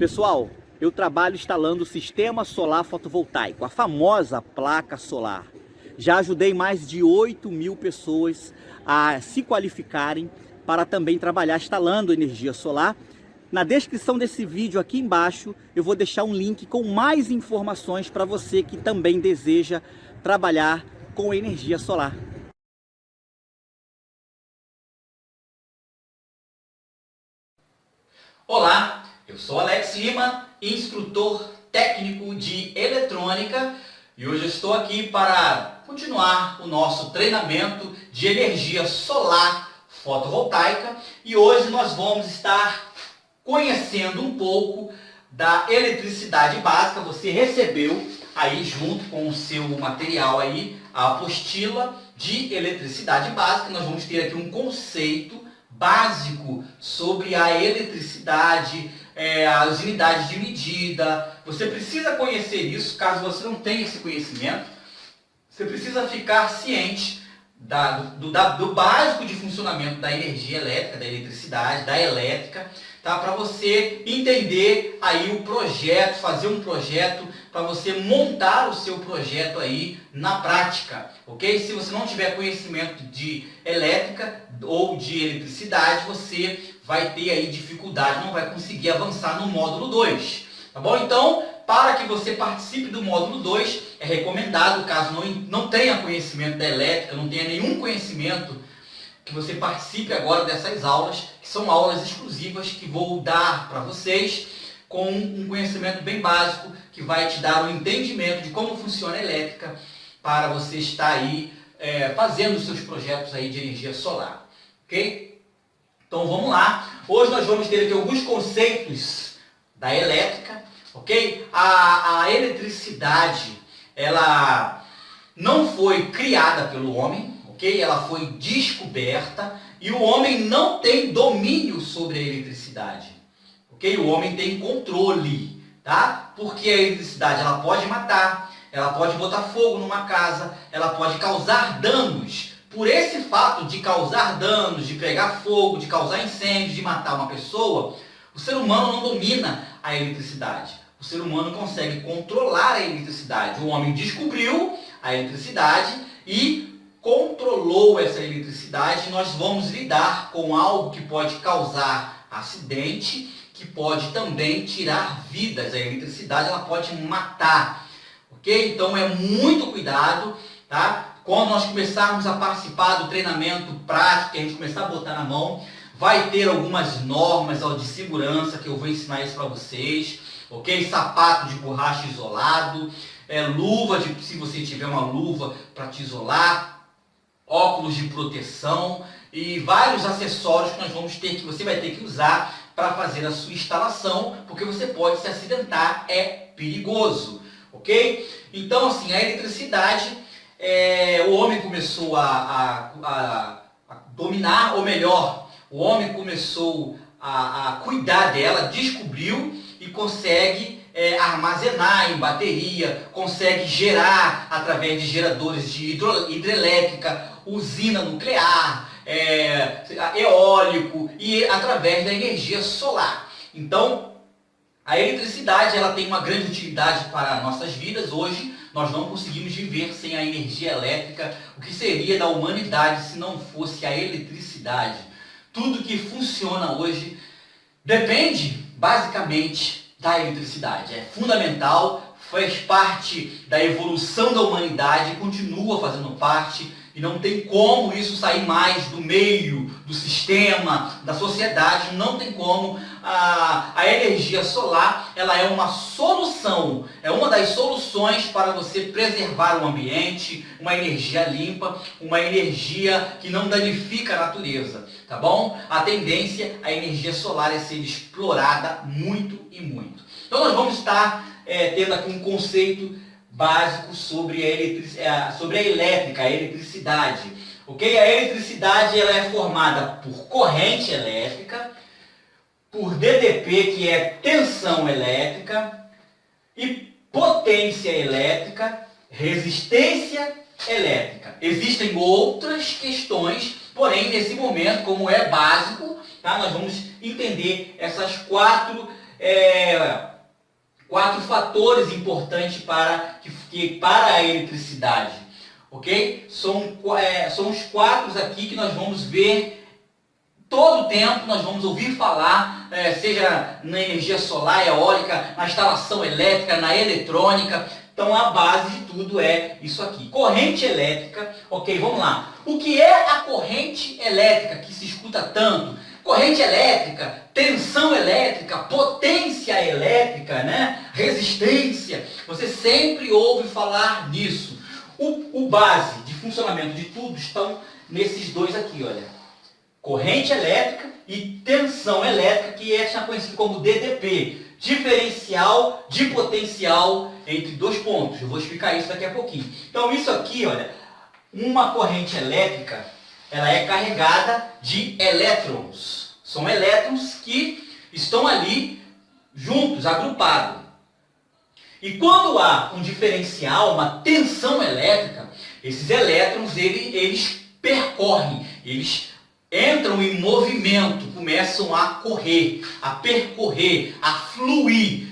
Pessoal, eu trabalho instalando o sistema solar fotovoltaico, a famosa placa solar. Já ajudei mais de 8.000 pessoas a se qualificarem para também trabalhar instalando energia solar. Na descrição desse vídeo aqui embaixo eu vou deixar um link com mais informações para você que também deseja trabalhar com energia solar. Olá, eu sou Alex Lima, instrutor técnico de eletrônica, e hoje eu estou aqui para continuar o nosso treinamento de energia solar fotovoltaica, e hoje nós vamos estar conhecendo um pouco da eletricidade básica. Você recebeu aí junto com o seu material aí a apostila de eletricidade básica. Nós vamos ter aqui um conceito básico sobre a eletricidade, as unidades de medida. Você precisa conhecer isso. Caso você não tenha esse conhecimento, você precisa ficar ciente do básico de funcionamento da energia elétrica, da eletricidade, da elétrica, tá? Para você entender aí o projeto, fazer um projeto, para você montar o seu projeto aí na prática, ok? Se você não tiver conhecimento de elétrica ou de eletricidade, você vai ter aí dificuldade, não vai conseguir avançar no módulo 2, tá bom? Então, para que você participe do módulo 2, é recomendado, caso não tenha conhecimento da elétrica, não tenha nenhum conhecimento, que você participe agora dessas aulas, que são aulas exclusivas que vou dar para vocês, com um conhecimento bem básico, que vai te dar um entendimento de como funciona a elétrica, para você estar aí fazendo os seus projetos aí de energia solar, ok? Então vamos lá. Hoje nós vamos ter aqui alguns conceitos da elétrica, ok? A eletricidade, ela não foi criada pelo homem, ok? Ela foi descoberta e o homem não tem domínio sobre a eletricidade, ok? O homem tem controle, tá? Porque a eletricidade ela pode matar, ela pode botar fogo numa casa, ela pode causar danos. Por esse fato de causar danos, de pegar fogo, de causar incêndio, de matar uma pessoa, o ser humano não domina a eletricidade. O ser humano consegue controlar a eletricidade. O homem descobriu a eletricidade e controlou essa eletricidade. Nós vamos lidar com algo que pode causar acidente, que pode também tirar vidas. A eletricidade ela pode matar, ok? Então é muito cuidado, tá? Quando nós começarmos a participar do treinamento prático, que a gente começar a botar na mão, vai ter algumas normas de segurança que eu vou ensinar isso para vocês, ok? Sapato de borracha isolado, luva, se você tiver uma luva para te isolar, óculos de proteção e vários acessórios que nós vamos ter, que você vai ter que usar para fazer a sua instalação, porque você pode se acidentar, é perigoso, ok? Então, assim, a eletricidade, o homem começou a dominar, ou melhor, o homem começou a cuidar dela, descobriu e consegue armazenar em bateria, consegue gerar através de geradores de hidrelétrica, usina nuclear, eólico e através da energia solar. Então, a eletricidade ela tem uma grande utilidade para nossas vidas. Hoje, nós não conseguimos viver sem a energia elétrica. O que seria da humanidade se não fosse a eletricidade? Tudo que funciona hoje depende, basicamente, da eletricidade. É fundamental, faz parte da evolução da humanidade, continua fazendo parte, e não tem como isso sair mais do meio, do sistema, da sociedade, não tem como. A energia solar, ela é uma solução, é uma das soluções para você preservar o ambiente, uma energia limpa, uma energia que não danifica a natureza, tá bom? A tendência, a energia solar é ser explorada muito e muito. Então nós vamos estar tendo aqui um conceito básico sobre a elétrica, a eletricidade, ok? A eletricidade ela é formada por corrente elétrica, por DDP, que é tensão elétrica, e potência elétrica, resistência elétrica. Existem outras questões, porém, nesse momento, como é básico, tá? Nós vamos entender essas quatro quatro fatores importantes para a eletricidade, ok? São os quatro aqui que nós vamos ver todo o tempo, nós vamos ouvir falar, seja na energia solar, eólica, na instalação elétrica, na eletrônica. Então a base de tudo é isso aqui. Corrente elétrica, ok, vamos lá. O que é a corrente elétrica que se escuta tanto? Corrente elétrica, tensão elétrica, potência elétrica, né? Resistência. Você sempre ouve falar nisso. O base de funcionamento de tudo estão nesses dois aqui, olha. Corrente elétrica e tensão elétrica, que é conhecido como DDP. Diferencial de potencial entre dois pontos. Eu vou explicar isso daqui a pouquinho. Então isso aqui, olha, uma corrente elétrica, ela é carregada de elétrons. São elétrons que estão ali juntos, agrupados. E quando há um diferencial, uma tensão elétrica, esses elétrons, eles percorrem, eles entram em movimento, começam a correr, a percorrer, a fluir.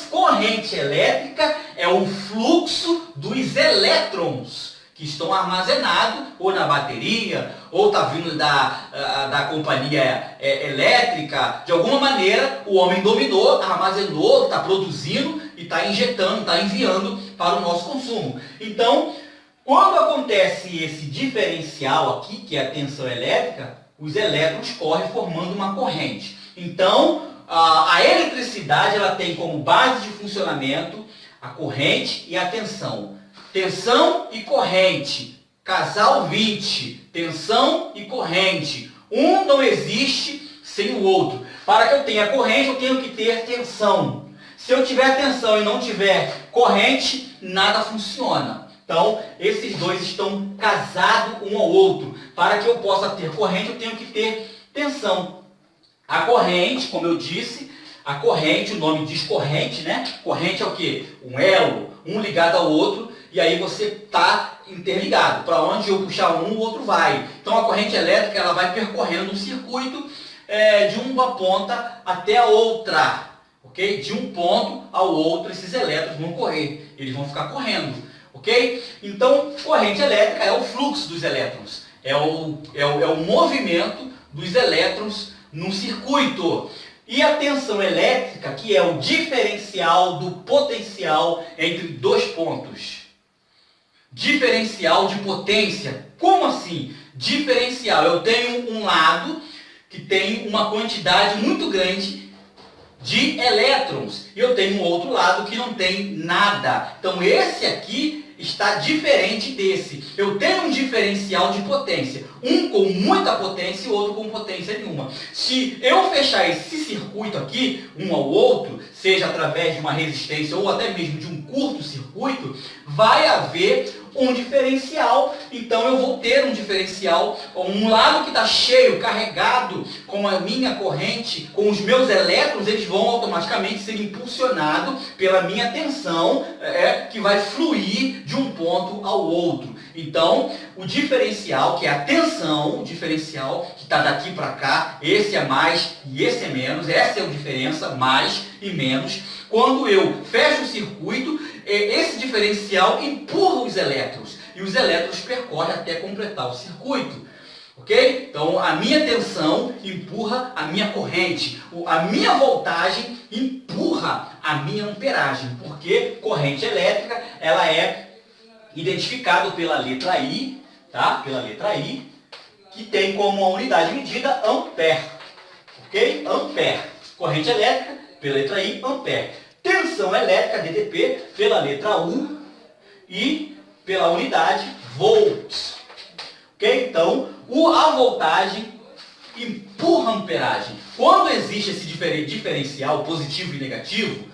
Corrente elétrica é o fluxo dos elétrons que estão armazenados ou na bateria, ou está vindo da companhia elétrica. De alguma maneira, o homem dominou, armazenou, está produzindo e está injetando, está enviando para o nosso consumo. Então, quando acontece esse diferencial aqui, que é a tensão elétrica, os elétrons correm formando uma corrente. Então, a eletricidade ela tem como base de funcionamento a corrente e a tensão. Tensão e corrente. Casal 20. Tensão e corrente. Um não existe sem o outro. Para que eu tenha corrente, eu tenho que ter tensão. Se eu tiver tensão e não tiver corrente, nada funciona. Então, esses dois estão casados um ao outro. Para que eu possa ter corrente, eu tenho que ter tensão. A corrente, como eu disse, a corrente, o nome diz corrente, né? Corrente é o quê? Um elo, um ligado ao outro, e aí você está interligado. Para onde eu puxar um, o outro vai. Então, a corrente elétrica ela vai percorrendo um circuito de uma ponta até a outra. Ok? De um ponto ao outro, esses elétrons vão correr. Eles vão ficar correndo. Ok? Então, corrente elétrica é o fluxo dos elétrons. É o movimento dos elétrons num circuito. E a tensão elétrica, que é o diferencial do potencial entre dois pontos. Diferencial de potência. Como assim? Diferencial. Eu tenho um lado que tem uma quantidade muito grande de elétrons. E eu tenho um outro lado que não tem nada. Então esse aqui está diferente desse. Eu tenho um diferencial de potência. Um com muita potência e o outro com potência nenhuma. Se eu fechar esse circuito aqui, um ao outro, seja através de uma resistência ou até mesmo de um curto-circuito, vai haver um diferencial. Então eu vou ter um diferencial, um lado que está cheio, carregado com a minha corrente, com os meus elétrons, eles vão automaticamente ser impulsionados pela minha tensão, que vai fluir de um ponto ao outro. Então, o diferencial, que é a tensão, o diferencial que está daqui para cá, esse é mais e esse é menos, essa é a diferença, mais e menos. Quando eu fecho o circuito, esse diferencial empurra os elétrons, e os elétrons percorrem até completar o circuito. Ok? Então, a minha tensão empurra a minha corrente, a minha voltagem empurra a minha amperagem, porque corrente elétrica, ela é identificado pela letra I, tá? Pela letra I, que tem como unidade de medida ampere. Ok? Ampere. Corrente elétrica, pela letra I, ampere. Tensão elétrica, DDP, pela letra U e pela unidade volts. Ok? Então, a voltagem empurra a amperagem. Quando existe esse diferencial positivo e negativo,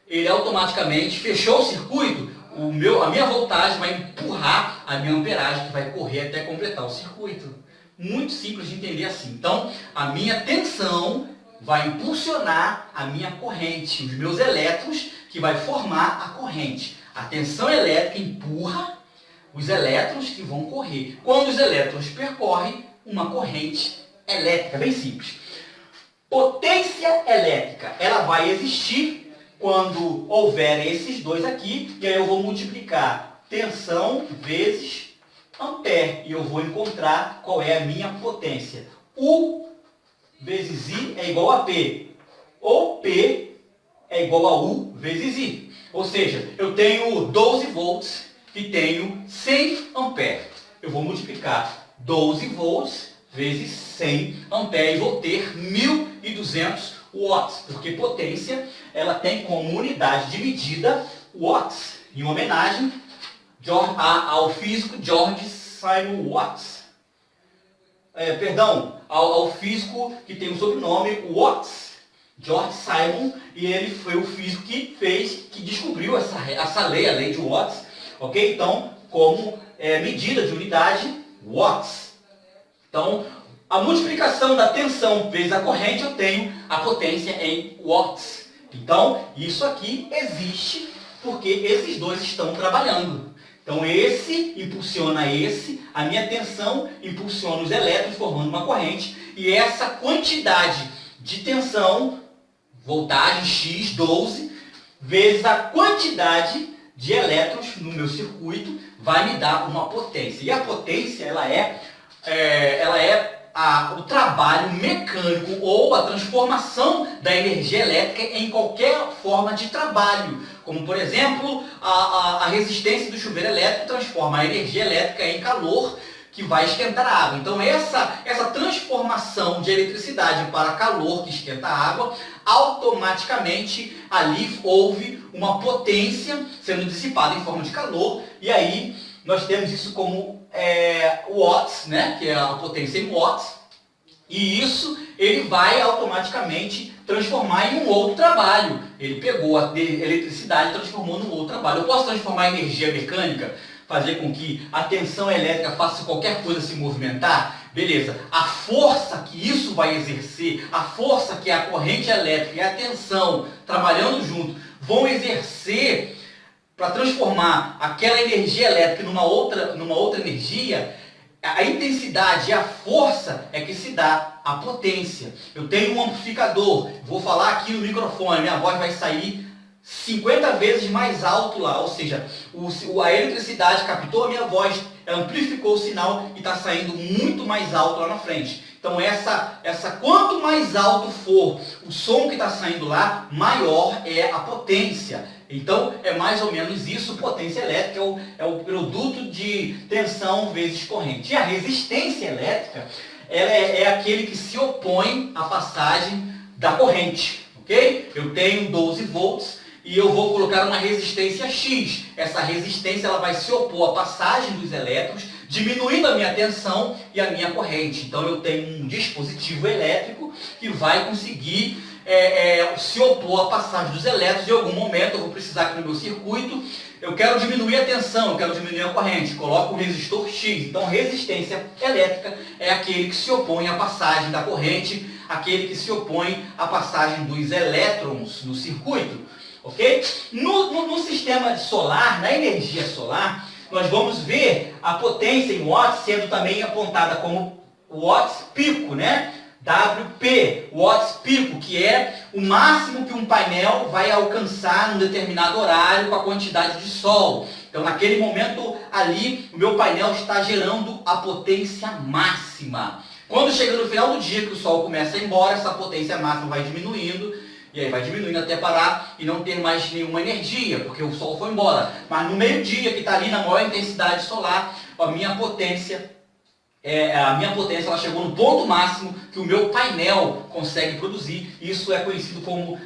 ele automaticamente fechou o circuito, a minha voltagem vai empurrar a minha amperagem, que vai correr até completar o circuito. Muito simples de entender assim. Então, a minha tensão vai impulsionar a minha corrente, os meus elétrons, que vai formar a corrente. A tensão elétrica empurra os elétrons que vão correr. Quando os elétrons percorrem, uma corrente elétrica, bem simples. Potência elétrica, ela vai existir quando houver esses dois aqui, e aí eu vou multiplicar tensão vezes ampere, e eu vou encontrar qual é a minha potência. U vezes I é igual a P, ou P é igual a U vezes I. Ou seja, eu tenho 12 volts e tenho 100 amperes. Eu vou multiplicar 12 volts vezes 100 amperes e vou ter 1.200 watts, porque potência ela tem como unidade de medida watts, em homenagem ao físico George Simon Watts. Ao físico que tem o sobrenome Watts, George Simon, e ele foi o físico que descobriu essa lei, a lei de Watts, ok? Então, como medida de unidade, watts. Então, a multiplicação da tensão vezes a corrente, eu tenho a potência em watts. Então, isso aqui existe porque esses dois estão trabalhando. Então, esse impulsiona esse, a minha tensão impulsiona os elétrons formando uma corrente, e essa quantidade de tensão, voltagem X, 12, vezes a quantidade de elétrons no meu circuito, vai me dar uma potência. E a potência, ela é o trabalho mecânico ou a transformação da energia elétrica em qualquer forma de trabalho. Como, por exemplo, a resistência do chuveiro elétrico transforma a energia elétrica em calor que vai esquentar a água. Então, essa transformação de eletricidade para calor que esquenta a água, automaticamente ali houve uma potência sendo dissipada em forma de calor, e aí nós temos isso como watts, né, que é a potência em watts, e isso ele vai automaticamente transformar em um outro trabalho. Ele pegou a eletricidade e transformou num outro trabalho. Eu posso transformar a energia mecânica, fazer com que a tensão elétrica faça qualquer coisa se movimentar? Beleza. A força que isso vai exercer, a força que a corrente elétrica e a tensão trabalhando junto vão exercer para transformar aquela energia elétrica numa outra energia, a intensidade e a força é que se dá a potência. Eu tenho um amplificador, vou falar aqui no microfone, minha voz vai sair 50 vezes mais alto lá, ou seja, a eletricidade captou a minha voz, amplificou o sinal e está saindo muito mais alto lá na frente. Então quanto mais alto for o som que está saindo lá, maior é a potência. Então é mais ou menos isso. Potência elétrica é o produto de tensão vezes corrente. E a resistência elétrica é aquele que se opõe à passagem da corrente, ok? Eu tenho 12 volts e eu vou colocar uma resistência X. Essa resistência ela vai se opor à passagem dos elétrons, diminuindo a minha tensão e a minha corrente. Então eu tenho um dispositivo elétrico que vai conseguir se opor à passagem dos elétrons. Em algum momento eu vou precisar aqui no meu circuito, eu quero diminuir a tensão, eu quero diminuir a corrente, coloco o resistor X. Então resistência elétrica é aquele que se opõe à passagem da corrente, aquele que se opõe à passagem dos elétrons no circuito, ok? No sistema solar, na energia solar, nós vamos ver a potência em watts sendo também apontada como watts pico, né? WP, watts pico, que é o máximo que um painel vai alcançar num determinado horário com a quantidade de sol. Então, naquele momento ali, o meu painel está gerando a potência máxima. Quando chega no final do dia que o sol começa a ir embora, essa potência máxima vai diminuindo, e aí vai diminuindo até parar e não ter mais nenhuma energia, porque o sol foi embora. Mas no meio-dia, que está ali na maior intensidade solar, a minha potência ela chegou no ponto máximo que o meu painel consegue produzir. Isso é conhecido como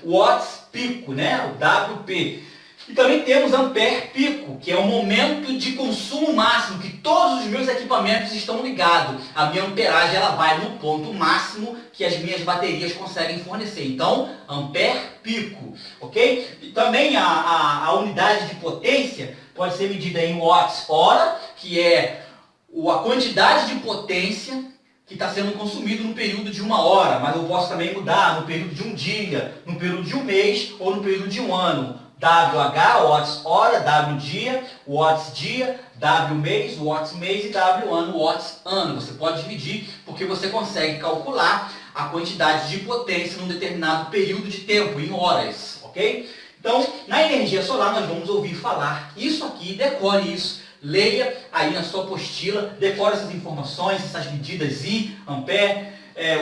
watts pico, né? O WP. E também temos ampere pico, que é o momento de consumo máximo, que todos os meus equipamentos estão ligados. A minha amperagem ela vai no ponto máximo que as minhas baterias conseguem fornecer. Então, ampere pico, ok? E também a unidade de potência pode ser medida em watts hora, que é a quantidade de potência que está sendo consumido no período de uma hora, mas eu posso também mudar no período de um dia, no período de um mês ou no período de um ano. WH, watts hora, W dia, W mês e W ano, watts ano. Você pode dividir porque você consegue calcular a quantidade de potência num determinado período de tempo, em horas, ok? Então, na energia solar nós vamos ouvir falar isso aqui, decore isso, leia aí na sua apostila, decore essas informações, essas medidas I, ampere,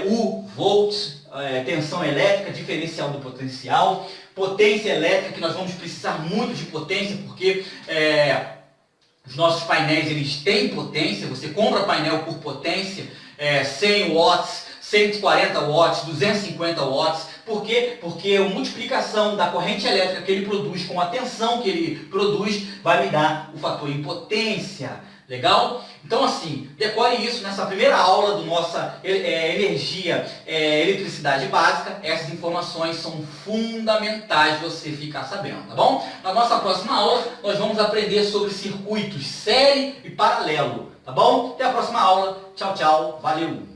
U, volts, tensão elétrica, diferencial do potencial, potência elétrica, que nós vamos precisar muito de potência, porque os nossos painéis eles têm potência, você compra painel por potência, 100 watts, 140 watts, 250 watts. Por quê? Porque a multiplicação da corrente elétrica que ele produz com a tensão que ele produz vai me dar o fator em potência. Legal? Então assim, decore isso nessa primeira aula do nossa eletricidade básica. Essas informações são fundamentais você ficar sabendo, tá bom? Na nossa próxima aula nós vamos aprender sobre circuitos série e paralelo, tá bom? Até a próxima aula. Tchau, tchau. Valeu!